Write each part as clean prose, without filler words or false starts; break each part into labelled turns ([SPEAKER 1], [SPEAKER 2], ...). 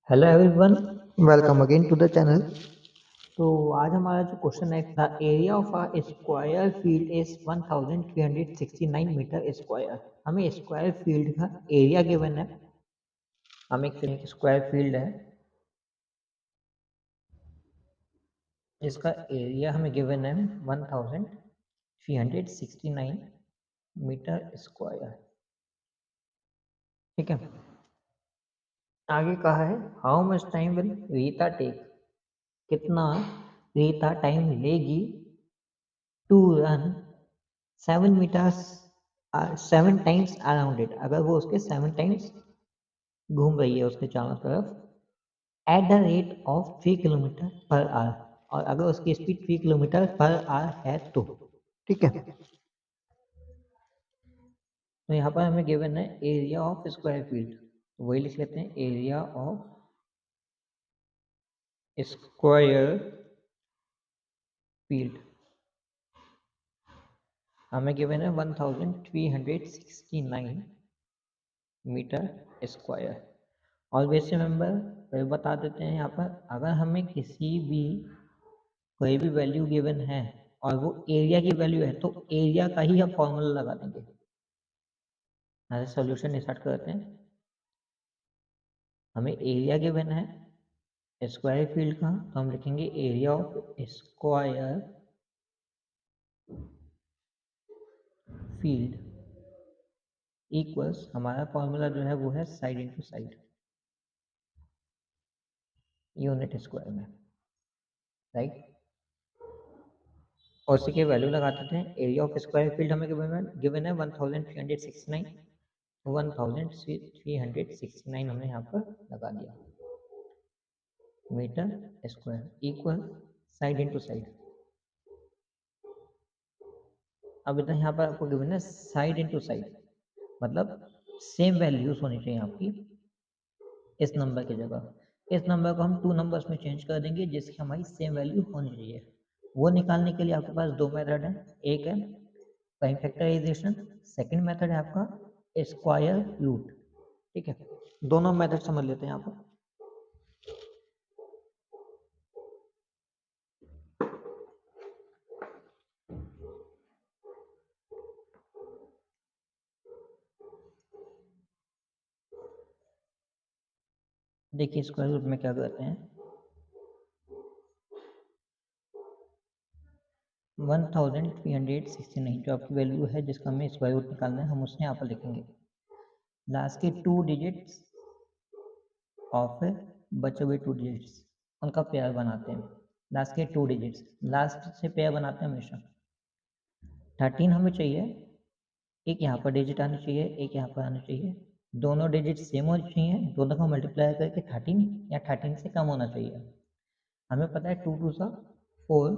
[SPEAKER 1] Hello everyone.
[SPEAKER 2] Welcome again to the channel.
[SPEAKER 1] तो आज हमारा जो क्वेश्चन है, the area of a square field is 1369 metre square. हमें स्क्वायर फील्ड का एरिया गिवन है। हम एक स्क्वायर फील्ड है, इसका एरिया हमें गिवन है 1369 मीटर स्क्वायर। ठीक है, आगे कहा है how much time will Rita take, कितना रीता टाइम लेगी to run 7 metres 7 times around it, अगर वो उसके 7 टाइम्स घूम रही है उसके चारों तरफ, eight the rate of 3 kilometre per our, और अगर उसकी स्पीड 3 किलोमीटर पर आवर है तो।
[SPEAKER 2] ठीक है,
[SPEAKER 1] तो यहाँ पर हमें गिवन है एरिया ऑफ स्क्वायर फील्ड, तो वही लिख लेते हैं, एरिया ऑफ स्क्वायर फील्ड हमें गिवन है 1369 मीटर स्क्वायर। ऑलवेज रिमेंबर, बता देते हैं यहाँ पर, अगर हमें किसी भी कोई भी वैल्यू गिवन है और वो एरिया की वैल्यू है तो एरिया का ही हम फॉर्मूला लगा देंगे। ऐसे सॉल्यूशन स्टार्ट करते हैं। हमें एरिया गिवन है स्क्वायर फील्ड का, तो हम लिखेंगे area of square field equals, हमारा फॉर्मूला जो है वो है side into side unit square में, राइट। और उसी की वैल्यू लगा देते हैं। एरिया ऑफ स्क्वायर फील्ड हमें गिवन है 1369, 1369 हमने यहाँ पर लगा दिया, metre square equal side into side. अब इतना यहाँ पर आपको गिवन है साइड इंटू साइड, मतलब सेम वैल्यूज होनी चाहिए आपकी इस नंबर की जगह। इस नंबर को हम 2 नंबर्स में चेंज कर देंगे जिसकी हमारी सेम वैल्यू होनी चाहिए। वो निकालने के लिए आपके पास 2 मेथड है, एक है प्राइम फैक्टराइजेशन, सेकंड मेथड है आपका स्क्वायर रूट। ठीक है, दोनों मेथड समझ लेते हैं यहाँ पर। देखिए स्क्वायर रूट में क्या करते हैं, 1369 जो आपकी वैल्यू है जिसका हमें स्क्वायर रूट निकालना है, हम उसने यहाँ पर लिखेंगे लास्ट के 2 डिजिट्स ऑफ बचे हुए 2 डिजिट्स, उनका पेयर बनाते हैं। लास्ट के 2 डिजिट्स लास्ट से पेयर बनाते हैं हमेशा। 13 हमें चाहिए, एक यहाँ पर डिजिट आनी चाहिए, एक यहाँ पर आनी चाहिए, दोनों डिजिट सेम होनी चाहिए, दोनों का मल्टीप्लाई करके 13 या 13 से कम होना चाहिए। हमें पता है 2 2 सा 4,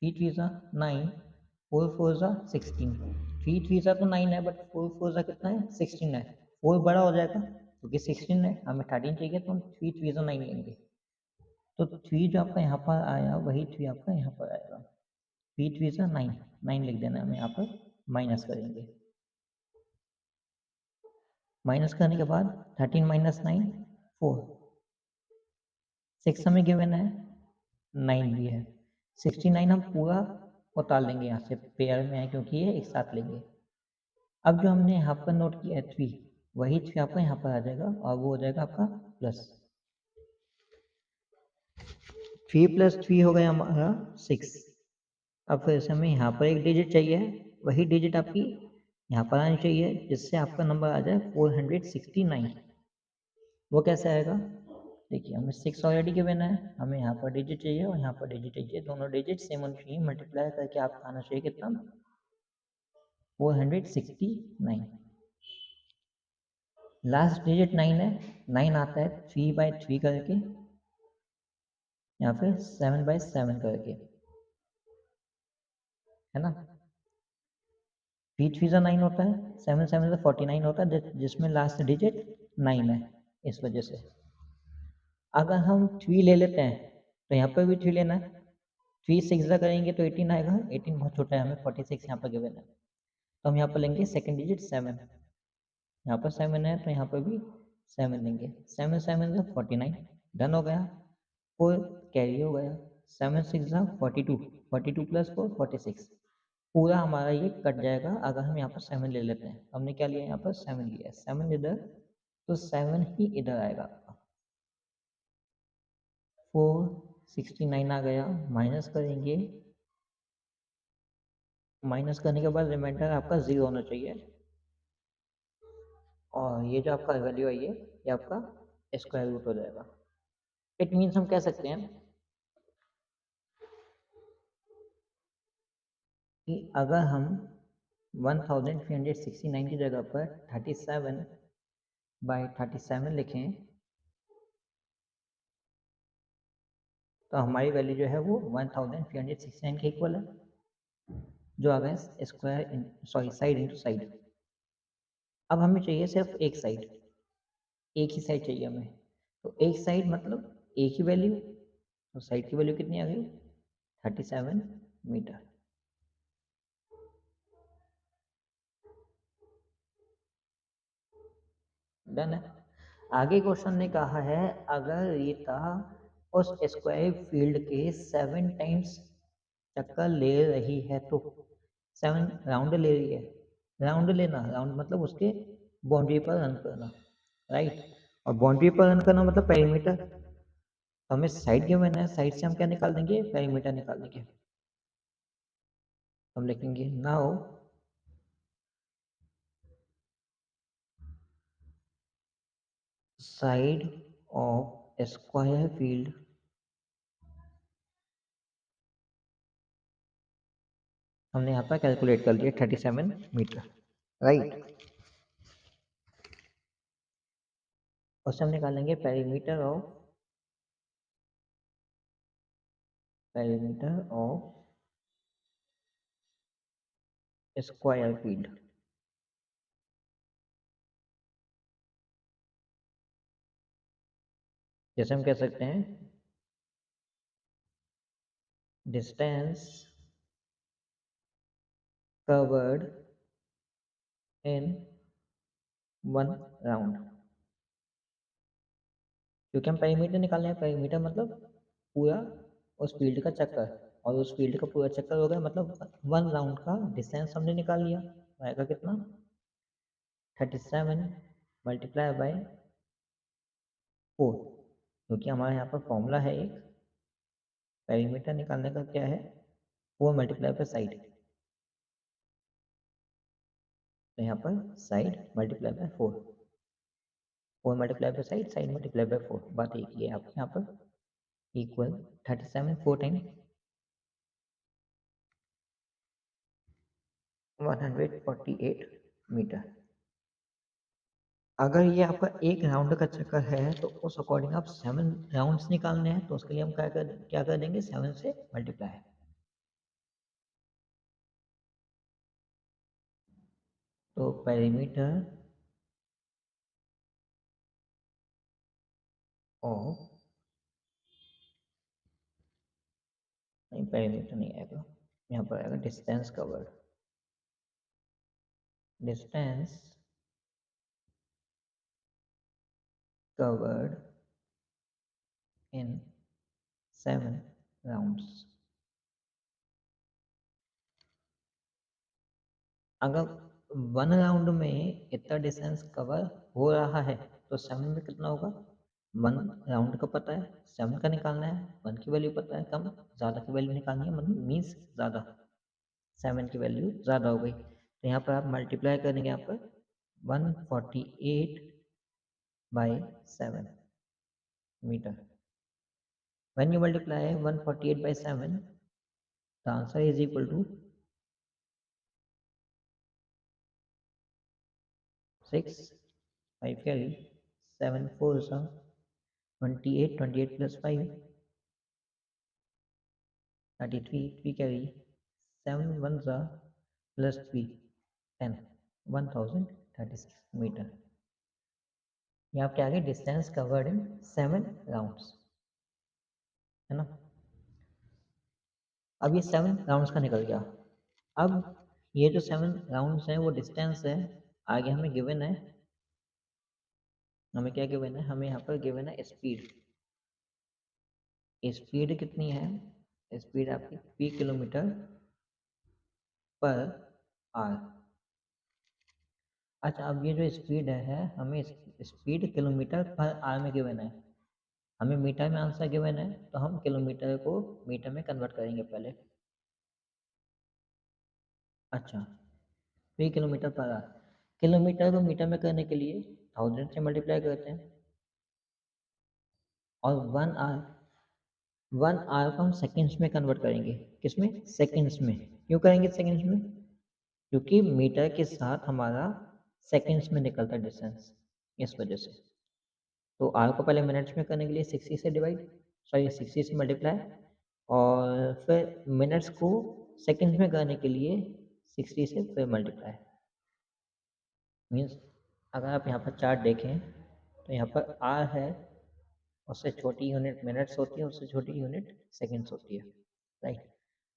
[SPEAKER 1] 3 3 सा 9, 4 4 सा 16, 3 3 सा तो 9 है बट 4 4 सा कितना है 16 है, 4 बड़ा हो जाएगा क्योंकि 16 है, हमें 13 चाहिए तो हम 3 3 सा 9 लेंगे। तो 3 जो आपका यहाँ पर आया वही 3 आपका यहाँ पर आएगा, 3 3 सा 9, 9 लिख देना, हमें यहाँ पर माइनस करेंगे। माइनस करने के बाद 13 माइनस 9 4, 6 हमें गिवन है, 9 भी है, 69 हम पूरा उतार लेंगे यहाँ से, पेयर में है क्योंकि ये एक साथ लेंगे। अब जो हमने यहाँ पर नोट किया है 3, वही 3 आपका यहाँ पर आ जाएगा और वो हो जाएगा आपका प्लस 3 + 3 हो गया हमारा 6। अब फिर से हमें यहाँ पर एक डिजिट चाहिए, वही डिजिट आपकी यहाँ पर आनी चाहिए जिससे आपका नंबर आ जाए 469। वो कैसे आएगा, देखिए हमें 6 ऑलरेडी गिवन है, हमें यहाँ पर डिजिट चाहिए और यहाँ पर डिजिट चाहिए, दोनों डिजिट सेम होनी चाहिए, मल्टीप्लाई करके आपका आना चाहिए कितना 469। लास्ट डिजिट 9 है, 9 आता है 3/3 करके या फिर 7/7 करके, है ना। 3 3 से 9 होता है, 7 7 से 49 होता है, जिसमें लास्ट डिजिट 9 है। इस वजह से अगर हम 3 ले लेते हैं तो यहाँ पर भी 3 लेना है, 3 6 करेंगे तो 18 आएगा, 18 बहुत छोटा है, हमें 46 यहाँ पर गिवन है, तो हम यहाँ पर लेंगे सेकंड डिजिट 7, यहाँ पर 7 है तो यहाँ पर भी 7 लेंगे, 7 7 से 49, डन हो गया। 4 कैरी हो गया। 7 6 42, 42 प्लस 4 46। पूरा हमारा ये कट जाएगा अगर हम यहाँ पर 7 ले लेते हैं। हमने क्या लिया यहाँ पर 7 लिया है, 7 इधर तो 7 ही इधर आएगा आपका। 469 आ गया, माइनस करेंगे। माइनस करने के बाद रिमाइंडर आपका 0 होना चाहिए, और ये जो आपका वैल्यू है ये आपका स्क्वायर रूट हो जाएगा। इट मीन्स हम कह सकते हैं कि अगर हम 1369 की जगह पर 37/37 लिखें तो हमारी वैल्यू जो है वो 1369 के इक्वल है, जो आ गया square sorry side into side. अब हमें चाहिए सिर्फ एक साइड, एक ही साइड चाहिए हमें। तो एक साइड मतलब एक ही वैल्यू, तो साइड की वैल्यू कितनी आ गई 37 मीटर। डन है। आगे क्वेश्चन ने कहा है अगर रीता उस स्क्वायर फील्ड के 7 टाइम्स चक्कर ले रही है तो 7 राउंड ले रही है। राउंड लेना, राउंड मतलब उसके बाउंड्री पर रन करना, राइट। और बाउंड्री पर रन करना मतलब पेरीमीटर। हमें साइड गिवन है, साइड से हम क्या निकाल देंगे, पेरीमीटर निकाल देंगे। हम लिखेंगे now side of square field हमने यहाँ पर कैलकुलेट कर लिया 37 मीटर, राइट। उससे हम निकालेंगे पेरीमीटर ऑफ स्क्वायर फील्ड। जैसे हम कह सकते हैं डिस्टेंस कवर्ड इन 1 राउंड, क्योंकि हम पेरीमीटर निकालने हैं। पेरीमीटर मतलब पूरा उस फील्ड का चक्कर, और उस फील्ड का पूरा चक्कर हो गया मतलब 1 राउंड का डिस्टेंस हमने निकाल लिया। आएगा कितना 37 मल्टीप्लाई बाय 4, क्योंकि हमारे यहाँ पर फॉर्मूला है एक पेरीमीटर निकालने का, क्या है 4 मल्टीप्लाई बाय साइड। तो यहाँ पर side multiply by 4, 4 multiply by side, side multiply by 4, बात एक ही है आपके यहाँ पर। Equal 37 4 time 148 metre. अगर ये आपका एक राउंड का चक्कर है तो उस अकॉर्डिंग आप 7 राउंड्स निकालने हैं, तो उसके लिए हम क्या कर देंगे 7 से मल्टीप्लाई। तो पेरीमीटर ऑफ, नहीं पेरीमीटर नहीं आएगा, यहाँ पर आएगा distance covered. Distance covered in 7 rounds. अगर 1 राउंड में इतना डिस्टेंस कवर हो रहा है तो 7 में कितना होगा, 1 राउंड का पता है, 7 का निकालना है, 1 की वैल्यू पता है, कम ज़्यादा की वैल्यू निकालनी है, मतलब मीन्स ज़्यादा, 7 की वैल्यू ज़्यादा हो गई। तो यहाँ पर आप मल्टीप्लाई करेंगे यहाँ पर 148/7 metre. when you multiply 148/7, the answer is equal to 6 5 carry 7 4 28, 28 plus 5 33 3 carry 7 1 plus 3 10 1036 metre. ये आपके आगे डिस्टेंस कवर्ड इन 7 राउंड्स है ना। अब ये 7 राउंड्स का निकल गया। अब ये जो 7 राउंड्स हैं वो डिस्टेंस है, आगे हमें गिवन है, हमें क्या गिवन है, हमें यहाँ पर गिवन है स्पीड। स्पीड कितनी है, स्पीड आपकी p किलोमीटर पर आवर। अच्छा, अब ये जो स्पीड है हमें स्पीड किलोमीटर पर आवर में गिवन है, हमें मीटर में आंसर गिवन है, तो हम किलोमीटर को मीटर में कन्वर्ट करेंगे पहले। अच्छा, 3 किलोमीटर पर आवर, किलोमीटर को मीटर में करने के लिए 1000 से मल्टीप्लाई करते हैं, और 1 आवर को हम सेकेंड्स में कन्वर्ट करेंगे। किसमें? सेकेंड्स में। क्यों करेंगे सेकेंड्स में? क्योंकि मीटर के साथ हमारा सेकेंड्स में निकलता है डिस्टेंस, इस वजह से। तो आवर को पहले मिनट्स में करने के लिए 60 से डिवाइड, सॉरी 60 से मल्टीप्लाई, और फिर मिनट्स को सेकेंड्स में करने के लिए 60 से फिर मल्टीप्लाई। मीन्स अगर आप यहाँ पर चार्ट देखें तो यहाँ पर आर है, उससे छोटी यूनिट मिनट्स होती है, उससे छोटी यूनिट सेकेंड्स होती है, राइट।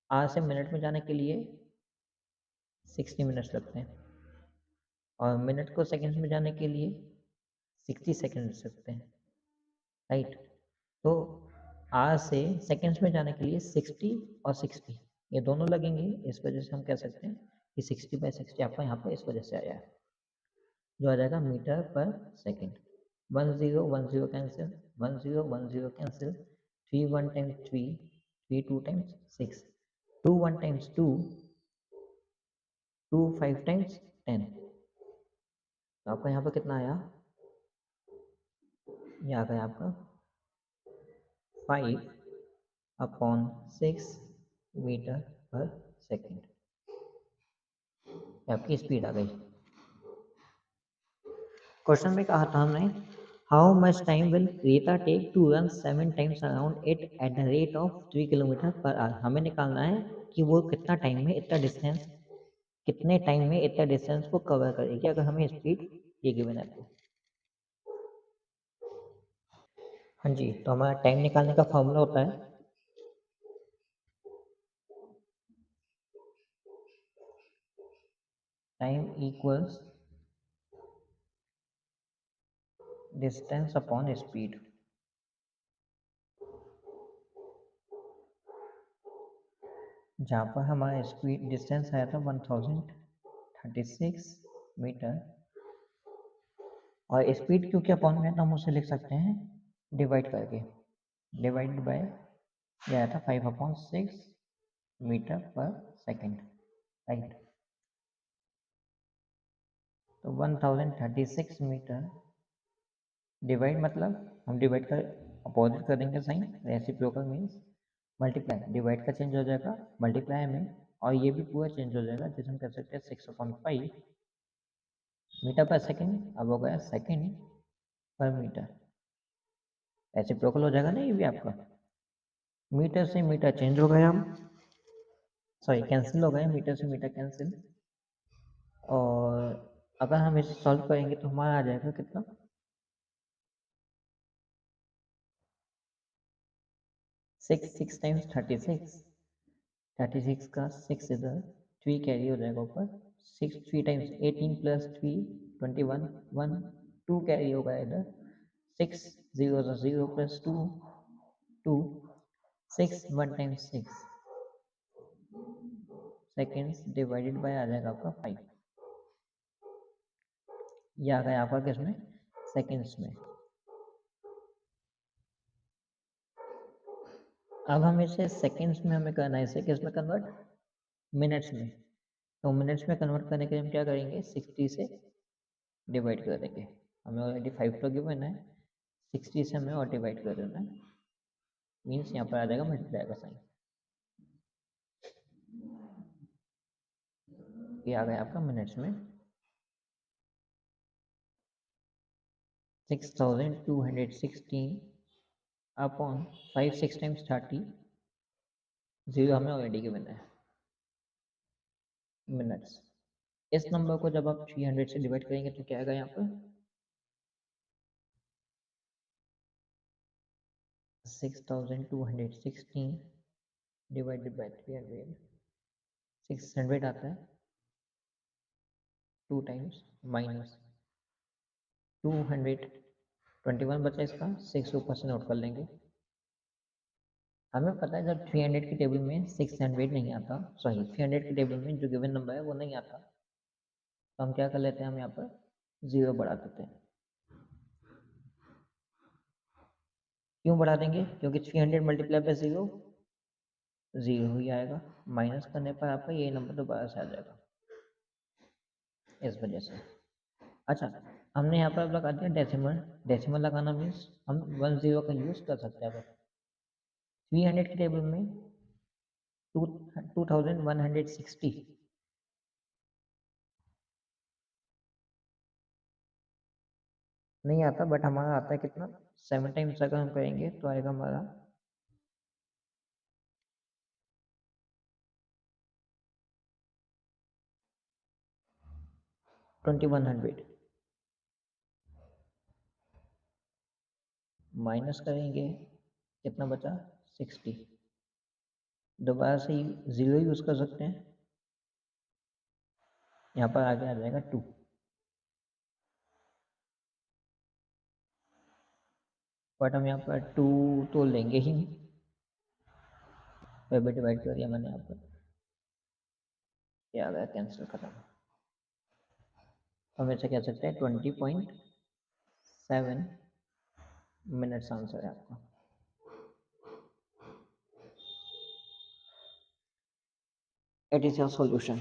[SPEAKER 1] आर से मिनट में जाने के लिए 60 मिनट्स लगते हैं, और मिनट को सेकेंड्स में जाने के लिए 60 सेकेंड्स लगते हैं, राइट। तो आर से सेकेंड्स में जाने के लिए 60 और 60 ये दोनों लगेंगे, इस वजह से हम कह सकते हैं कि 60/60 आपका यहाँ पर इस वजह से आया है, जो आ जाएगा मीटर पर second. 10 cancel, 10 cancel, 3 1 times 3, 3 2 times 6, 2 1 times 2, 2 5 times 10। तो आपका यहाँ पर कितना आया? ये आ गया आपका 5/6 मीटर पर सेकेंड, आपकी स्पीड आ गई। क्वेश्चन में कहा था हमने, how much time will Rita take to run 7 times around it at the rate of 3 kilometre per hour. हमें निकालना है कि वो कितना टाइम में इतना डिस्टेंस, कितने टाइम में इतना डिस्टेंस को कवर करेगी, अगर हमें स्पीड ये गिवन है तो। हाँ जी, तो हमारा टाइम निकालने का फॉर्मूला होता है time equals distance upon speed. जहाँ पर हमारा स्पीड डिस्टेंस आया था 1036 मीटर, और स्पीड क्योंकि अपॉन में है तो हम उसे लिख सकते हैं डिवाइड करके, डिवाइड बाय ये आया था 5/6 मीटर पर सेकेंड, राइट। तो 1036 मीटर डिवाइड, मतलब हम डिवाइड कर अपोजिट कर देंगे sign, reciprocal means multiply, divide का चेंज हो जाएगा मल्टीप्लाई में, और ये भी पूरा चेंज हो जाएगा, जिसे हम कह सकते हैं 6/5 मीटर पर सेकेंड, अब हो गया सेकेंड पर मीटर, रेसिप्रोकल हो जाएगा ना ये भी आपका। मीटर से मीटर चेंज हो गया, हम सॉरी कैंसिल हो गए, मीटर से मीटर कैंसिल, और अगर हम इसे सॉल्व करेंगे तो हमारा आ जाएगा कितना, 6 टाइम्स 36 का 6 इधर, 3 कैरी हो जाएगा ऊपर, 6 3 टाइम्स 18 + 3 21, 1 2 कैरी होगा इधर, 6 0 0 + 2 2, 6 1 टाइम्स 6 सेकेंड्स डिवाइडेड बाय आ जाएगा आपका 5, ये आ गया आपका किसमें, सेकेंड्स में। अब हम इसे सेकेंड्स में हमें करना है, इसे किस में कन्वर्ट, मिनट्स में। तो मिनट्स में कन्वर्ट करने के लिए हम क्या करेंगे, 60 से डिवाइड कर देंगे, हमें ऑलरेडी 5 तो गिवन है, 60 से हमें और डिवाइड कर देना है, मीन्स यहाँ पर आ जाएगा मल्टीप्लाई का साइन, ये आ गया आपका मिनट्स में 6216 अपॉन 5 6 टाइम्स 30, 0 हमें ऑलरेडी गिवन है मिनट्स। इस नंबर को जब आप 300 से डिवाइड करेंगे तो क्या आएगा यहाँ पर 6216 डिवाइडेड बाय 300, 600 आता है 2 टाइम्स माइनस 221 बचा, इसका 6 ऊपर से नोट कर लेंगे, हमें पता है जब 300 की टेबल में 600 नहीं आता, सॉरी 300 की टेबल में जो गिवन नंबर है वो नहीं आता, तो हम क्या कर लेते हैं, हम यहाँ पर 0 बढ़ा देते हैं। क्यों बढ़ा देंगे? क्योंकि 300 मल्टीप्लाई बाय 0 0 ही आएगा, माइनस करने पर आपका ये नंबर दोबारा से आ जाएगा, इस वजह से। अच्छा, हमने यहाँ पर अब लगा दिया डेसिमल। डेसिमल लगाना मीन्स हम 10 का यूज़ कर सकते हैं। अगर 300 की टेबल में 2160 नहीं आता, बट हमारा आता है कितना, 7 टाइम्स अगर हम करेंगे तो आएगा हमारा 2100, माइनस करेंगे कितना बचा, 60। दोबारा से 0 यूज़ कर सकते हैं, यहाँ पर आगे आ जाएगा 2। बट हम यहाँ पर 2 तो लेंगे ही नहीं, फिर भी डिवाइड कर दिया मैंने यहाँ पर, ये आ गया कैंसिल, खत्म। हम ऐसे कह सकते हैं 20.7 मिनट्स आंसर है आपका। It is your solution.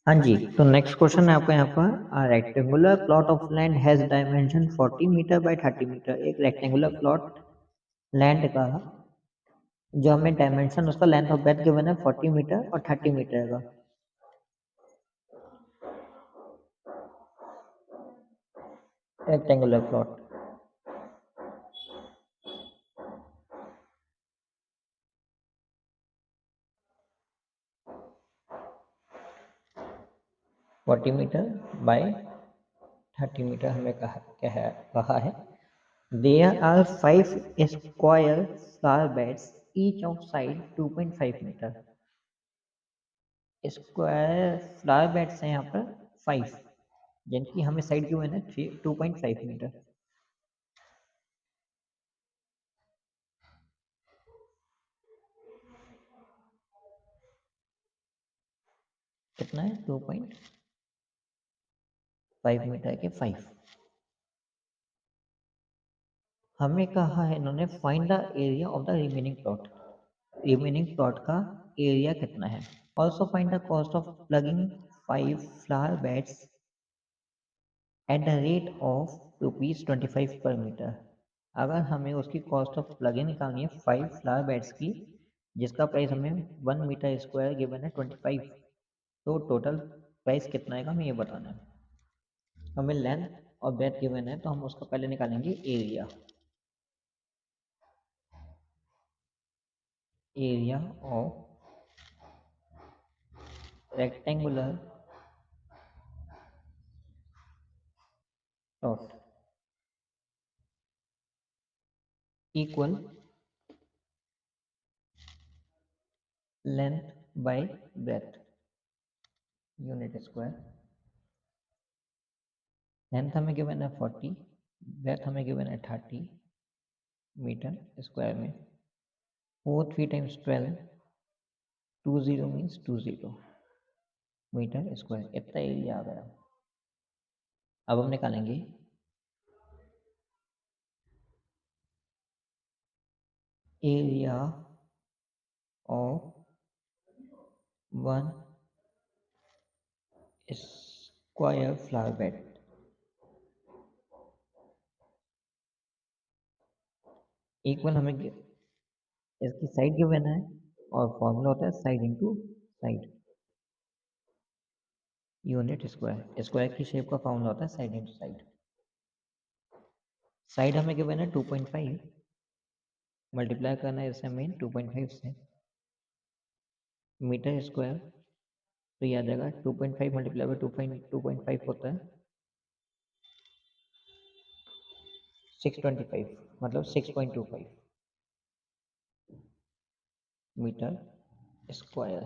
[SPEAKER 1] हाँ जी, तो नेक्स्ट क्वेश्चन है आपका यहाँ पर, a rectangular plot of land has dimension 40 metre by 30 metre. एक रेक्टेंगुलर प्लॉट लैंड का, जो हमें डायमेंशन उसका लेंथ ऑफ बेड गिवन है 40 मीटर और 30 मीटर का। Rectangular plot, forty metre by 30 metre हमें कहा है। There are 5 square flower beds each of side 2.5 metre. Square flower beds हैं यहाँ पर 5, जिनकी हमें साइड गिवन है 2.5 मीटर। कितना है, 2.5 मीटर के 5। हमें कहा है इन्होंने find the area of the remaining plot. Remaining plot का एरिया कितना है। Also find the cost of plugging 5 flower beds eight the rate of ₹25 पर मीटर। अगर हमें उसकी कॉस्ट ऑफ प्लगिंग निकालनी है 5 फ्लावर बेड्स की, जिसका प्राइस हमें 1 मीटर स्क्वायर गिवन है 25, तो टोटल प्राइस कितना आएगा हमें ये बताना है। हमें लेंथ और ब्रेथ गिवन है, तो हम उसका पहले निकालेंगे area. Area of rectangular plot equal length bye breath unit square. Length हमें गिवन है 40, ब्रेथ हमें गिवन है 30 मीटर स्क्वायर में। 4 3 टाइम्स 12, 20 मीन्स 20 मीटर स्क्वायर, इतना एरिया आ गया। अब हम निकालेंगे area of 1 square flower bed equal, हमें इसकी साइड गिवन है और फॉर्मूला होता है side into side unit square. Square की शेप का फॉर्मूला होता है साइड इंटू साइड। साइड हमें गिवन है 2.5, मल्टीप्लाई करना है इससे हमें 2.5 से, मीटर स्क्वायर, तो ये आ जाएगा 2.5 मल्टीप्लाई बाई 2.5 होता है 625, मतलब 6.25 मीटर स्क्वायर।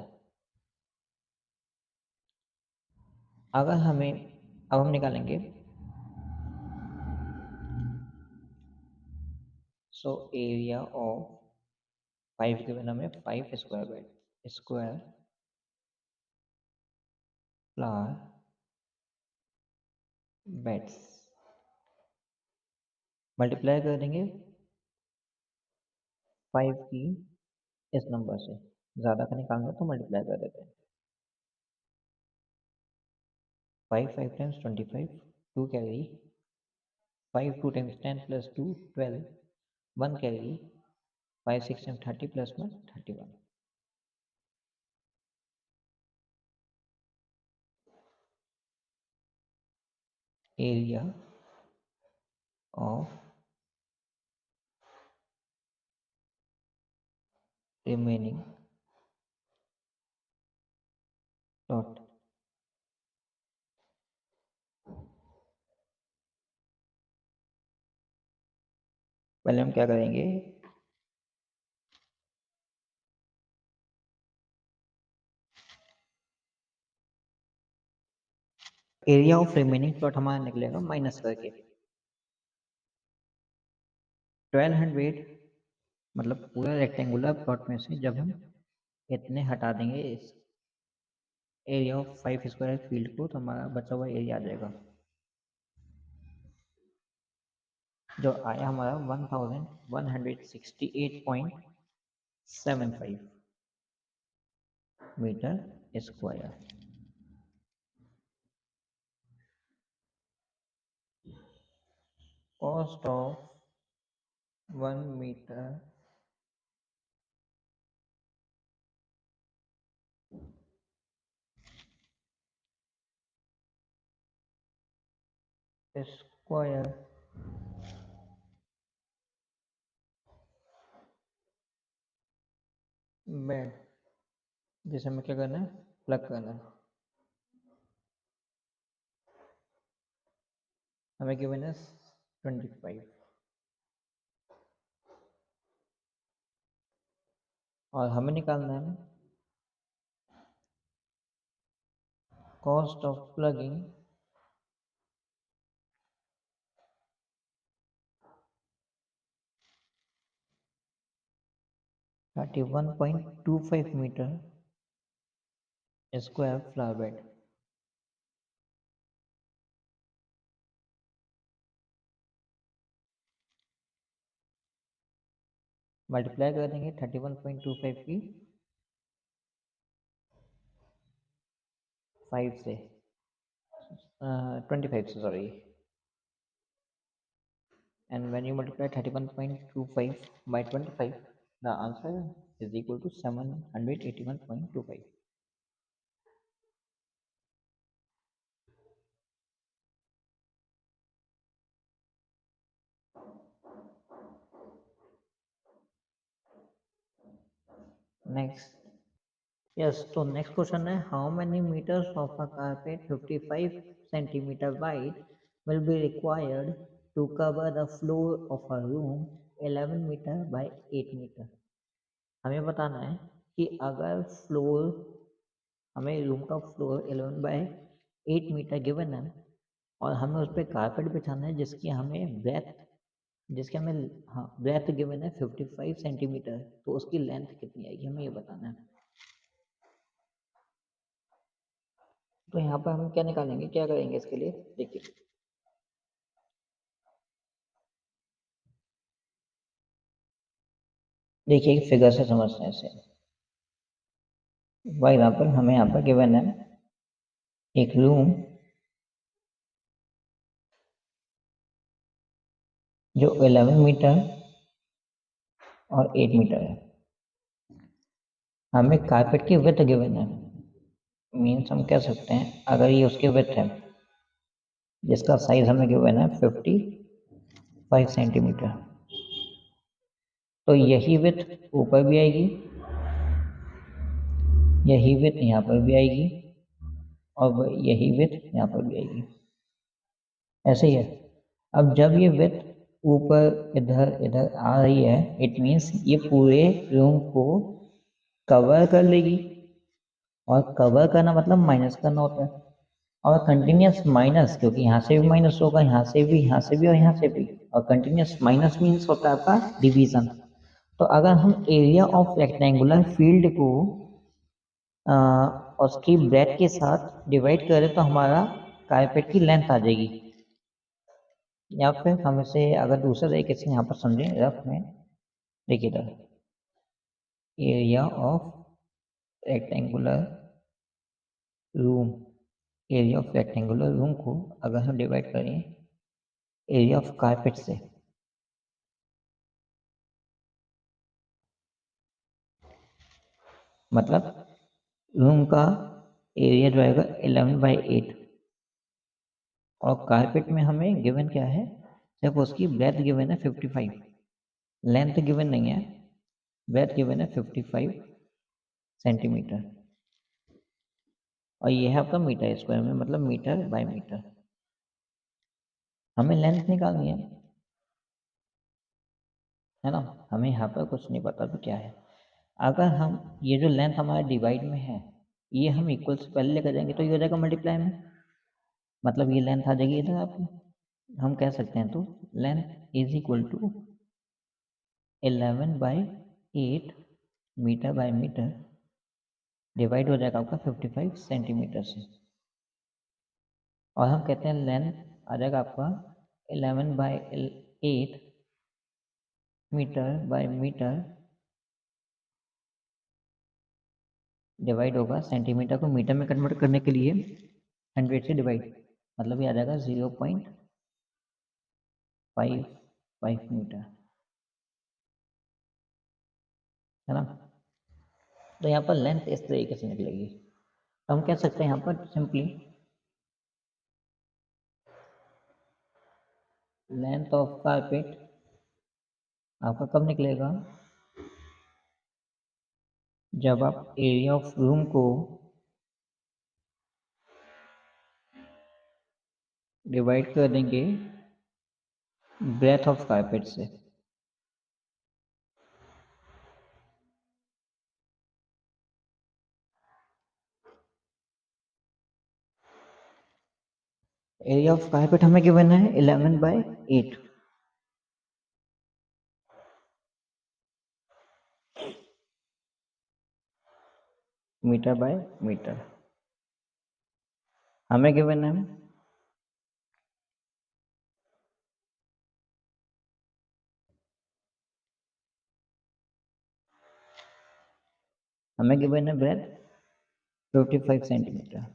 [SPEAKER 1] अगर हमें, अब हम निकालेंगे So area of 5 given हमें 5 square flower beds मल्टीप्लाई कर देंगे 5 की इस नंबर से, ज़्यादा का निकालना तो मल्टीप्लाई कर देते हैं। 5 5 times 25 2 carry 5 2 times 10 plus 2 12 1 carry 5 6 times 30 plus 1 31 area of remaining plot पहले हम क्या करेंगे, एरिया ऑफ रिमेनिंग प्लॉट हमारा निकलेगा माइनस करके 1200 मतलब पूरा रेक्टेंगुलर प्लॉट में से जब हम इतने हटा देंगे इस एरिया ऑफ 5 स्क्वायर फील्ड को, तो हमारा बचा हुआ एरिया आ जाएगा जो आया हमारा 1168.75 metre square. Cost of 1 metre square bed, जिसे हमें क्या करना है, प्लग करना है। हमें गिवन है 25 और हमें निकालना है cost of plugging 31.25 metre square flower bed. Multiply कर देंगे 31.25 की 5 से 25 से sorry, and when you multiply 31.25 by 25 the answer is equal to 781.25। Next, yes, तो नेक्स्ट क्वेश्चन है how many metres of a carpet 55 centimetre wide will be required to cover the floor of a room 11 metre by 8 metre. हमें बताना है कि अगर floor, हमें room का floor 11 bye 8 metre given है और हमें उस पर कारपेट बिछाना है जिसकी हमें ब्रेथ गिवन है 55 सेंटीमीटर, तो उसकी लेंथ कितनी आएगी हमें ये बताना है। तो यहाँ पर हम क्या निकालेंगे, क्या करेंगे इसके लिए, देखिए फिगर से समझते हैं इसे। फॉर एग्जाम्पल हमें यहाँ पर गिवन है एक रूम जो 11 मीटर और 8 मीटर है, हमें कारपेट की विड्थ गिवन है, मीन्स हम कह सकते हैं अगर ये उसकी विड्थ है जिसका साइज हमें गिवन है 55 सेंटीमीटर, तो यही विड्थ ऊपर भी आएगी, यही विड्थ यहाँ पर भी आएगी और यही विड्थ यहाँ पर भी आएगी, ऐसे ही है। अब जब ये विड्थ ऊपर इधर इधर आ रही है, इट मीन्स ये पूरे रूम को कवर कर लेगी, और कवर करना मतलब माइनस करना होता है। और कंटिन्यूस माइनस, क्योंकि यहाँ से भी माइनस होगा, यहाँ से भी, यहाँ से भी और यहाँ से भी, और कंटिन्यूस माइनस मीन्स होता है आपका डिवीजन। तो अगर हम एरिया ऑफ रेक्टेंगुलर फील्ड को उसकी ब्रेथ के साथ डिवाइड करें तो हमारा कारपेट की लेंथ आ जाएगी। या फिर हम इसे अगर दूसरे तरीके से यहाँ पर समझें रफ में, देखिए इधर area of rectangular room, area of rectangular room को अगर हम डिवाइड करें एरिया ऑफ कारपेट से, मतलब रूम का एरिया जो आएगा 11/8, और कारपेट में हमें गिवन क्या है, सिर्फ उसकी ब्रेथ गिवन है 55, लेंथ गिवन नहीं है, ब्रेथ गिवन है 55 सेंटीमीटर, और ये है आपका मीटर स्क्वायर में, मतलब मीटर बाय मीटर। हमें लेंथ निकालनी है ना, हमें यहाँ पर कुछ नहीं पता तो क्या है। अगर हम ये जो लेंथ हमारे डिवाइड में है, ये हम इक्वल से पहले लेकर जाएंगे तो ये हो जाएगा मल्टीप्लाई में, मतलब ये लेंथ आ जाएगी इधर आपकी। हम कह सकते हैं तो length is equal to 11/8 metre by metre divide हो जाएगा आपका 55 सेंटीमीटर से, और हम कहते हैं लेंथ आ जाएगा आपका 11/8 मीटर बाय मीटर डिवाइड होगा, सेंटीमीटर को मीटर में कन्वर्ट करने के लिए 100 से डिवाइड, मतलब ये आ जाएगा 0.55 मीटर, है ना। तो यहाँ पर लेंथ इस तरीके से निकलेगी। तो हम कह सकते हैं यहाँ पर सिंपली लेंथ ऑफ कारपेट आपका कब निकलेगा, जब आप एरिया ऑफ रूम को डिवाइड कर देंगे ब्रेथ ऑफ कारपेट से। एरिया ऑफ कारपेट हमें गिवन है 11/8, मीटर बाय मीटर हमें गिवन है ब्रेथ 55 सेंटीमीटर,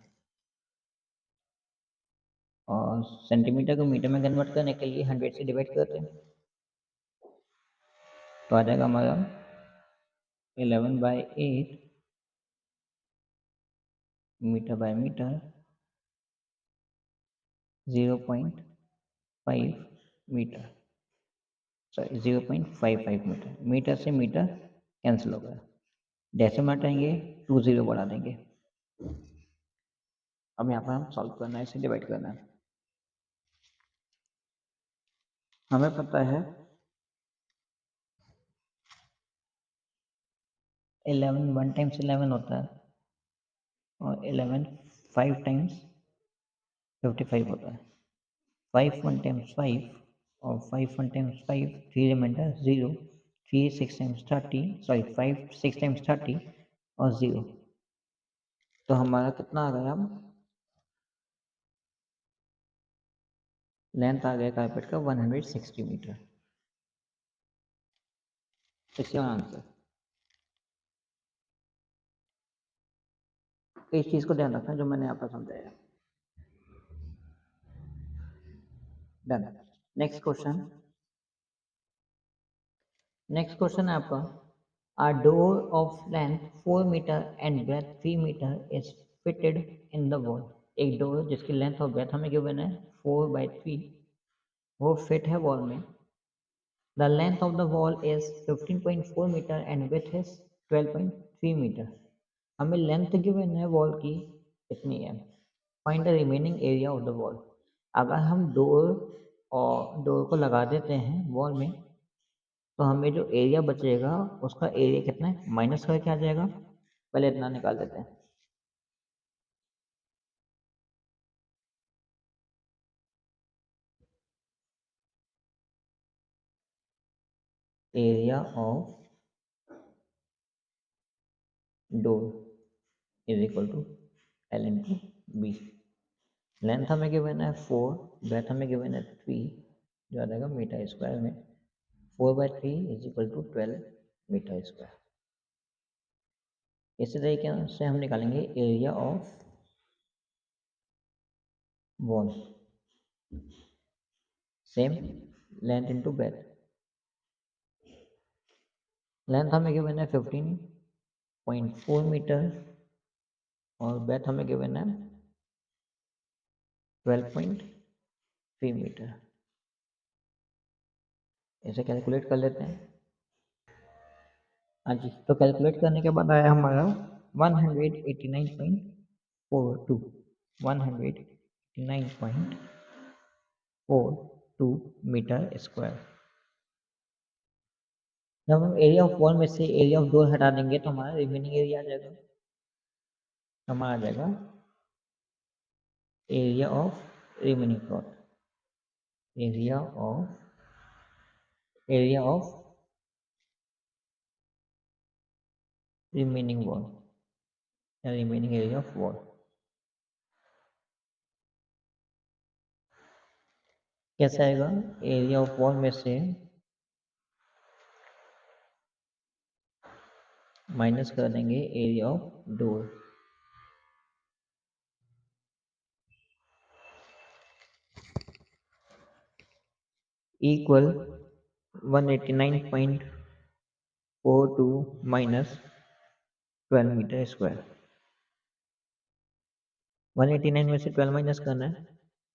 [SPEAKER 1] और सेंटीमीटर को मीटर में कन्वर्ट करने के लिए 100 से डिवाइड करते हैं, तो आ जाएगा हमारा 11/8 metre by metre 0.5 metre, sorry 0.55 metre, metre से मीटर कैंसिल हो गया, डेसिमल हटाएंगे 2 0 बढ़ा देंगे। अब यहाँ पर हम सॉल्व करना है, इसे डिवाइड करना है। हमें पता है 11 1 टाइम्स 11 होता है, और 11 5 टाइम्स 55 होता है, 5 1 टाइम्स 5, और 5 1 times 5 3 remainder 0, 3 6 times 30, sorry 5 6 times 30 और 0, तो हमारा कितना आ गया, अब लेंथ आ गया कारपेट का 160 मीटर, 61 आंसर। तो इस चीज़ को ध्यान रखना जो मैंने यहाँ पर समझाया। डन। नेक्स्ट क्वेश्चन, है आपका, a door of length 4 meter and breadth 3 meter is fitted in the wall। एक डोर जिसकी लेंथ और ब्रेथ हमें गिवन है 4/3, वो फिट है वॉल में। The length of the wall is 15.4 meter and width is 12.3 meter। हमें लेंथ गिवन है वॉल की इतनी है, find the remaining area of the wall. अगर हम डोर को लगा देते हैं वॉल में, तो हमें जो एरिया बचेगा उसका एरिया कितना है माइनस करके आ जाएगा। पहले इतना निकाल देते हैं, area of door is equal to L into B. Length हमें गिवन है 4, ब्रेथ हमें गिवन है 3, जो आ जाएगा मीटर स्क्वायर में। 4/3 is equal to 12 metre square. इसी तरीके से हम निकालेंगे area of wall, same length into breadth. Length हमें गिवन है 15.4 मीटर और ब्रेथ हमें गिवन है 12.3 मीटर। इसे कैलकुलेट कर लेते हैं। हाँ जी, तो कैलकुलेट करने के बाद आया हमारा 189.42 189.42 मीटर स्क्वायर। जब हम एरिया ऑफ वॉल में से एरिया ऑफ डोर हटा देंगे तो हमारा रिमेनिंग एरिया आ जाएगा, हमारा आ जाएगा area of remaining plot, area of remaining wall या रिमेनिंग एरिया ऑफ वॉल। कैसे आएगा? एरिया ऑफ वॉल में से माइनस कर देंगे area of door, equal 189.42 minus 12 metre square. 189 में से 12 माइनस करना है,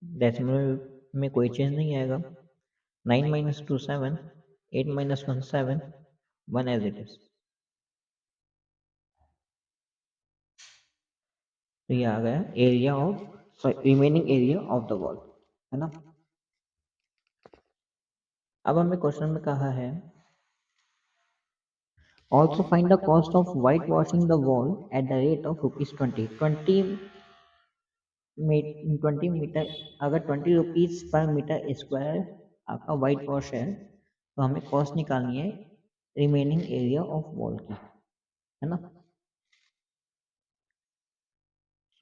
[SPEAKER 1] डेसिमल में कोई चेंज नहीं आएगा। 9 minus 2 7, 8 minus 1 7, 1 as it is. तो ये आ गया area of remaining area of the wall, है ना। अब हमें क्वेश्चन में कहा है also find the cost of white washing the wall at the rate of ₹20 20 metre. अगर 20 रुपीज़ पर मीटर स्क्वायर आपका वाइट वॉश है तो हमें कॉस्ट निकालनी है रिमेनिंग एरिया ऑफ वॉल की, है ना।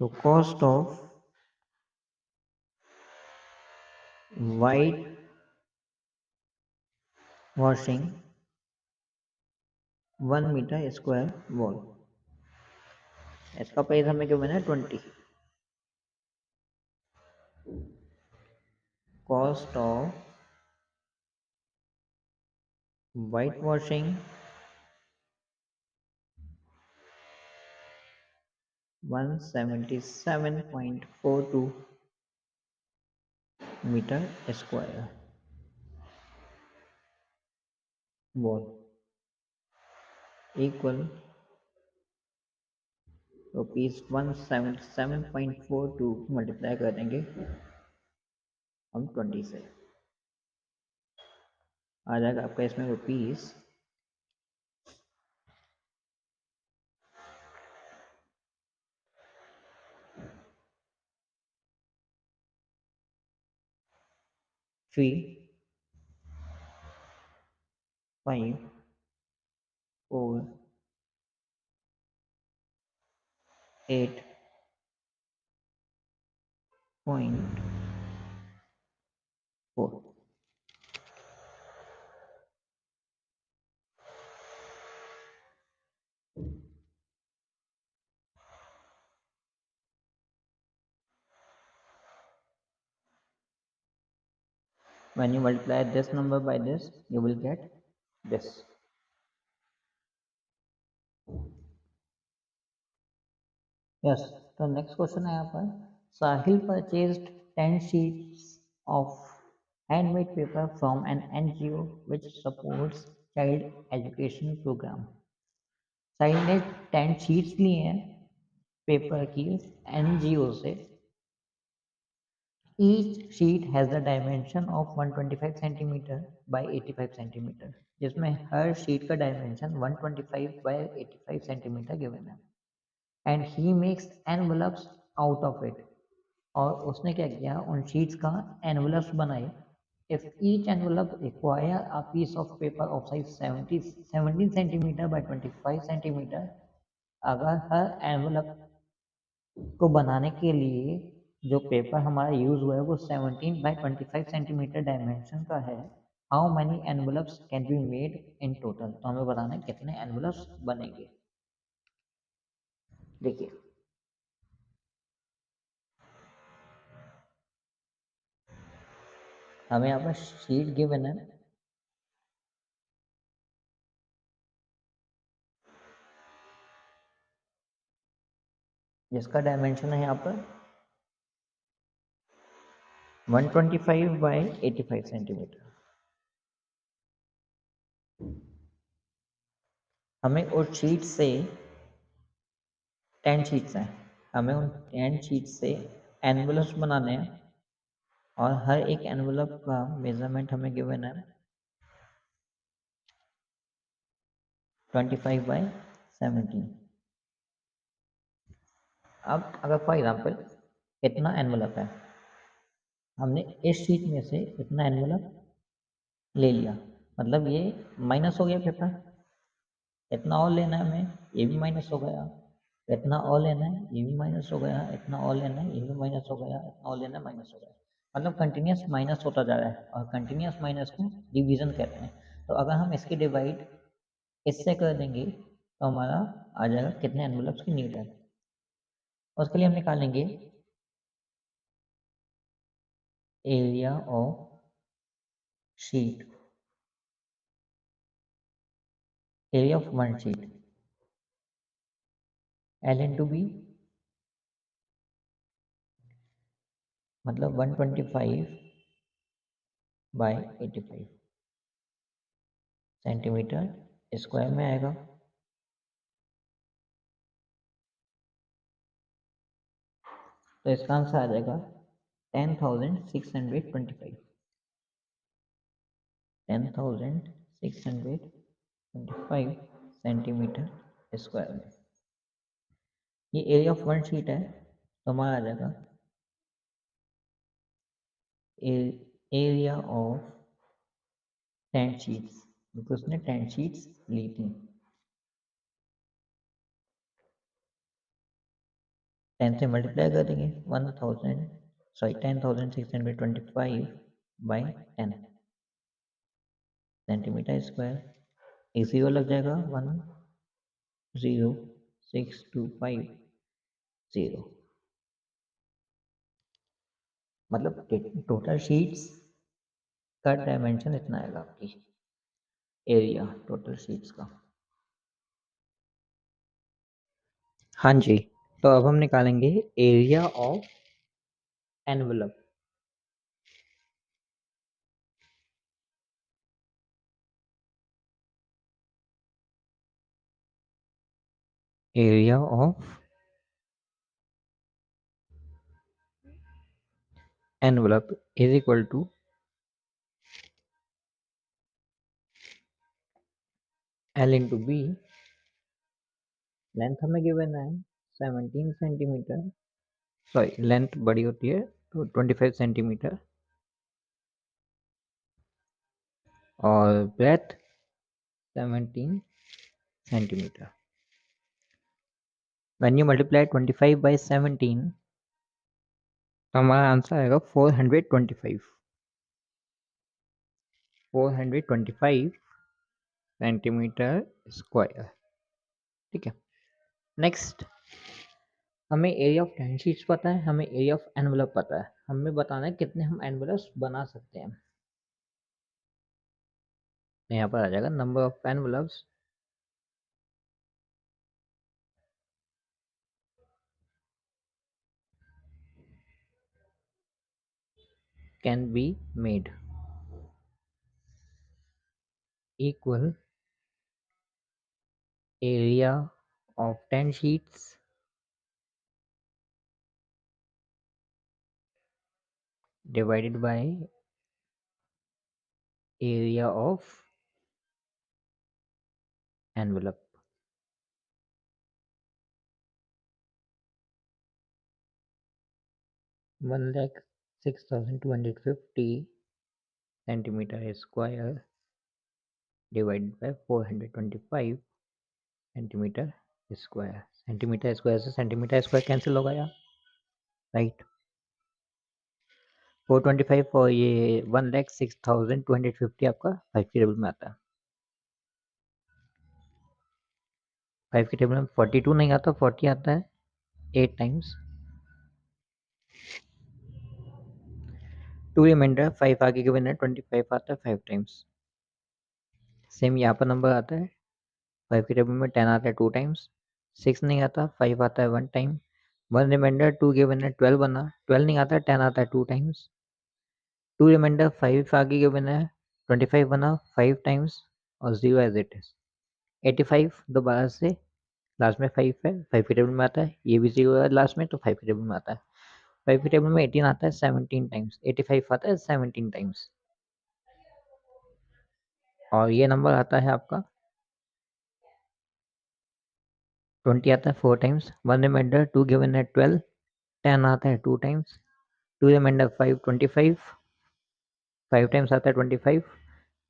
[SPEAKER 1] So cost of white washing 1 metre square wall, इसका प्राइस हमें क्यों बना है 20। Cost of white washing 177.42 metre square wall equal ₹177.42 multiply कर देंगे हम 20 से, आ जाएगा आपका इसमें rupees 3,548.4। When you multiply this number by this, you will get this. Yes, तो नेक्स्ट क्वेश्चन है यहाँ पर साहिल purchased 10 sheets of handmade paper from an NGO which supports child education program. साहिल ने 10 sheets लिए हैं पेपर की NGO से। Each sheet has the dimension of 125 centimeter by 85 centimeter, जिसमें हर शीट का डायमेंशन 125 by 85 सेंटीमीटर गिवन है। And he makes envelopes out of it, और उसने क्या किया उन शीट्स का एनवलप्स बनाए if each envelope require a piece of paper of size 17 centimeter by 25 centimeter, अगर हर एनवलप को बनाने के लिए जो पेपर हमारा यूज हुआ है वो 17 बाई 25 सेंटीमीटर डायमेंशन का है, how many envelopes can be made in total, तो हमें बताना है कितने एनवलप्स बनेंगे। देखिए हमें यहाँ पर शीट गिवन है, जिसका डायमेंशन है यहाँ पर 125 बाई 85 सेंटीमीटर। हमें उस शीट से 10 शीट्स हैं, हमें उन 10 शीट से एनवलप्स बनाने हैं और हर एक एनवलप का मेजरमेंट हमें गिवन है 25 बाई 17। अब अगर फॉर एग्जांपल इतना एनवलप है, हमने इस शीट में से इतना एनवलप ले लिया, मतलब ये माइनस हो गया पेपर, इतना और लेना है हमें, ये भी माइनस हो गया, इतना और लेना है, ये भी माइनस हो गया, इतना और लेना है, ये भी माइनस हो गया, इतना और लेना है, माइनस हो गया, मतलब कंटिन्यूस माइनस होता जा रहा है, और कंटिन्यूस माइनस को डिवीजन कहते हैं। तो अगर हम इसकी डिवाइड इससे कर देंगे तो हमारा आ जाएगा कितने एनवलप्स की नीड है। उसके लिए हम निकालेंगे area of sheet, area of one sheet, L into B, मतलब 125 बाई 85 सेंटीमीटर स्क्वायर में आएगा। तो इसका आंसर आ जाएगा 10,625, 10,625 सेंटीमीटर स्क्वायर में। ये एरिया ऑफ वन शीट है, तो हमारा आ जाएगा एरिया ऑफ 10 शीट्स, क्योंकि उसने 10 शीट्स ली थी। 10 से मल्टीप्लाई कर देंगे 10,625 बाई 10 सेंटीमीटर स्क्वायर, एक जीरो लग जाएगा 10625 मतलब टोटल शीट्स का डायमेंशन इतना आएगा आपकी, एरिया टोटल शीट्स का। हाँ जी, तो अब हम निकालेंगे area of envelope. Area of envelope is equal to L into B, length हमें गिवन है 17 सेंटीमीटर, सॉरी लेंथ बड़ी होती है तो 25 सेंटीमीटर, और breadth 17 centimetre. When you multiply 25 by 17 तो हमारा आंसर आएगा 425 सेंटीमीटर स्क्वायर। ठीक है, नेक्स्ट हमें एरिया ऑफ 10 शीट्स पता है, हमें एरिया ऑफ एनवलप पता है, हमें बताना है कितने हम एनवलप्स बना सकते हैं। यहाँ पर आ जाएगा number of envelopes can be made equal area of 10 sheets divided by area of envelope। 1,06,250 centimetre square divided by 425 centimetre square. Centimetre square से सेंटीमीटर स्क्वायर कैंसिल होगा यार, राइट। 425 और ये 1,06,250 आपका 5 की टेबल में आता है। 5 की टेबल में 42 नहीं आता, 40 आता है 8 टाइम्स। 2 रिमाइंडर 5 आगे के बिना 25 आता है 5 टाइम्स। सेम यहाँ पर नंबर आता है 5 की टेबल में 10 आता है 2 टाइम्स। 6 नहीं आता, 5 आता है 1 टाइम। 1 रिमाइंडर 2 के बिना 12 बना, 12 नहीं आता, 10 आता है 2 टाइम्स। 2 रिमाइंडर 5 आगे के बिना 25 बना 5 टाइम्स और 0 एज इट इज। 85 दोबारा से लास्ट में 5 है, 5 की टेबल में आता है, ये भी 0 है लास्ट में तो 5 की टेबल में आता है। 5 की टेबल में 18 आता है 17 टाइम्स, 85 आता है 17 टाइम्स। और ये नंबर आता है आपका 20 आता है 4 टाइम्स। 1 रिमाइंडर 2 गिवन है 12, 10 आता है 2 टाइम्स। 2 रिमाइंडर 5 25, 5 टाइम्स आता है 25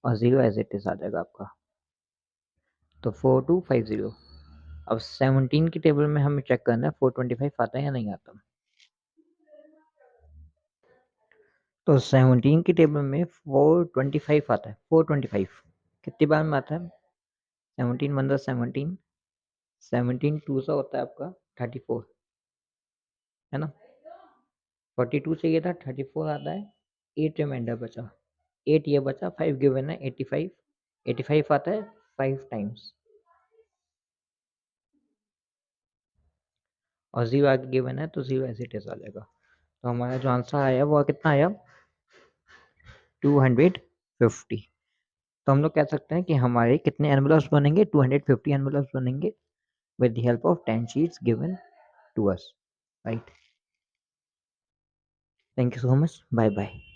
[SPEAKER 1] और 0 एज इट इज आ जाएगा आपका, तो 4250। अब 17 की टेबल में हमें चेक करना है 425 आता है या नहीं आता। तो 17 की टेबल में 425 आता है। 425 कितनी बार में आता है? 17 वन 17, 17 टू सा होता है आपका 34, है ना। 42 चाहिए था, 34 आता है, 8 रिमाइंडर बचा, 8 ये बचा, 5 गिवन है 85, 85 आता है 5 टाइम्स और 0 आगे गिवन है तो 0 ऐसे इट इज आ जाएगा। तो हमारा जो आंसर आया वो कितना आया? 250। तो हम लोग कह सकते हैं कि हमारे कितने एनवलप्स बनेंगे? 250 एनवलप्स बनेंगे with the help of 10 sheets given to us, right? Thank you so much. Bye bye.